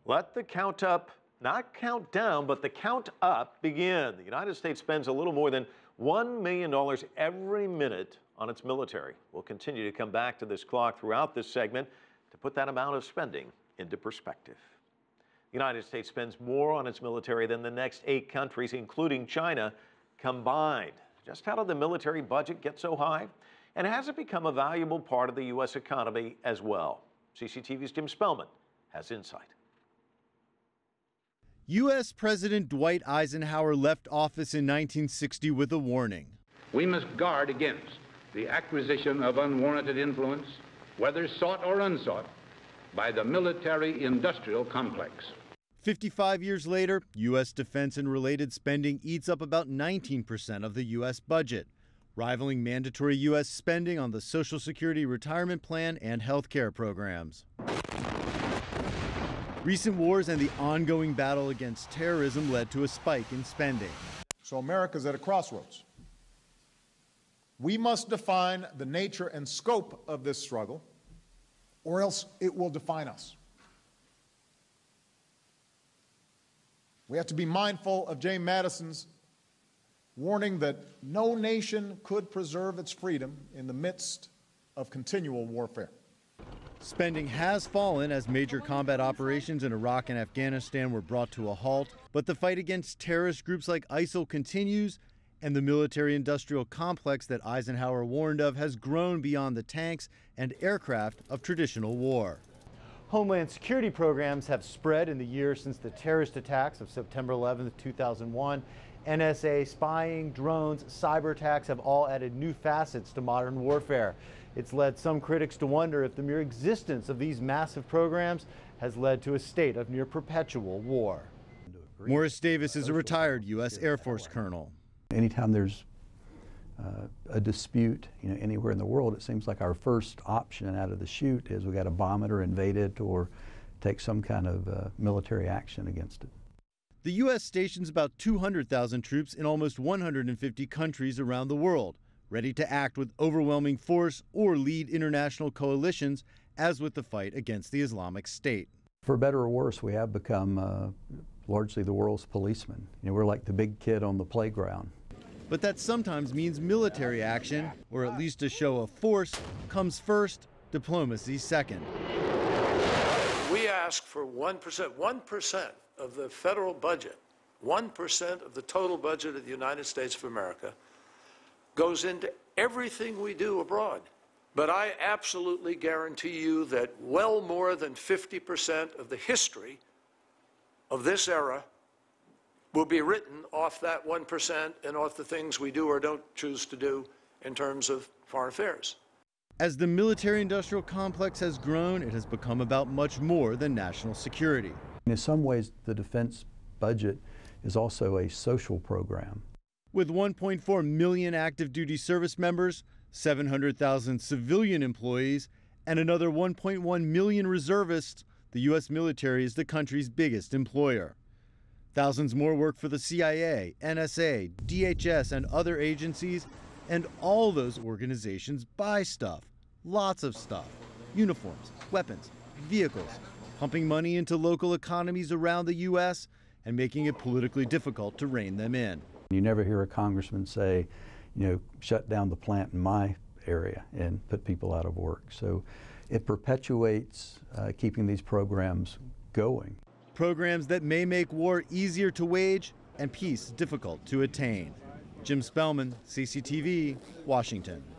Let the count up, not count down, but the count up begin. The United States spends a little more than $1 million every minute on its military. We'll continue to come back to this clock throughout this segment to put that amount of spending into perspective. The United States spends more on its military than the next 8 countries, including China, combined. Just how did the military budget get so high? And has it become a valuable part of the U.S. economy as well? CCTV's Jim Spellman has insight. U.S. President Dwight Eisenhower left office in 1960 with a warning. We must guard against the acquisition of unwarranted influence, whether sought or unsought, by the military-industrial complex. 55 years later, U.S. defense and related spending eats up about 19% of the U.S. budget, rivaling mandatory U.S. spending on the Social Security retirement plan and health care programs. Recent wars and the ongoing battle against terrorism led to a spike in spending. So America's at a crossroads. We must define the nature and scope of this struggle, or else it will define us. We have to be mindful of James Madison's warning that no nation could preserve its freedom in the midst of continual warfare. Spending has fallen as major combat operations in Iraq and Afghanistan were brought to a halt, but the fight against terrorist groups like ISIL continues, and the military-industrial complex that Eisenhower warned of has grown beyond the tanks and aircraft of traditional war. Homeland security programs have spread in the years since the terrorist attacks of September 11, 2001. NSA spying, drones, cyber attacks have all added new facets to modern warfare. It's led some critics to wonder if the mere existence of these massive programs has led to a state of near perpetual war. Morris Davis is a retired U.S. Air Force colonel. Anytime there's a dispute, anywhere in the world, it seems like our first option out of the chute is we got to bomb it or invade it or take some kind of military action against it. The U.S. stations about 200,000 troops in almost 150 countries around the world, ready to act with overwhelming force or lead international coalitions, as with the fight against the Islamic State. For better or worse, we have become largely the world's policemen. We're like the big kid on the playground. But that sometimes means military action, or at least a show of force, comes first, diplomacy second. We ask for 1% of the federal budget, 1% of the total budget of the United States of America goes into everything we do abroad. But I absolutely guarantee you that well more than 50% of the history of this era will be written off that 1% and off the things we do or don't choose to do in terms of foreign affairs. As the military-industrial complex has grown, it has become about much more than national security. In some ways, the defense budget is also a social program. With 1.4 million active duty service members, 700,000 civilian employees, and another 1.1 million reservists, the U.S. military is the country's biggest employer. Thousands more work for the CIA, NSA, DHS, and other agencies, and all those organizations buy stuff, lots of stuff, uniforms, weapons, vehicles, pumping money into local economies around the U.S. and making it politically difficult to rein them in. You never hear a congressman say, shut down the plant in my area and put people out of work. So it perpetuates keeping these programs going. Programs that may make war easier to wage and peace difficult to attain. Jim Spellman, CCTV, Washington.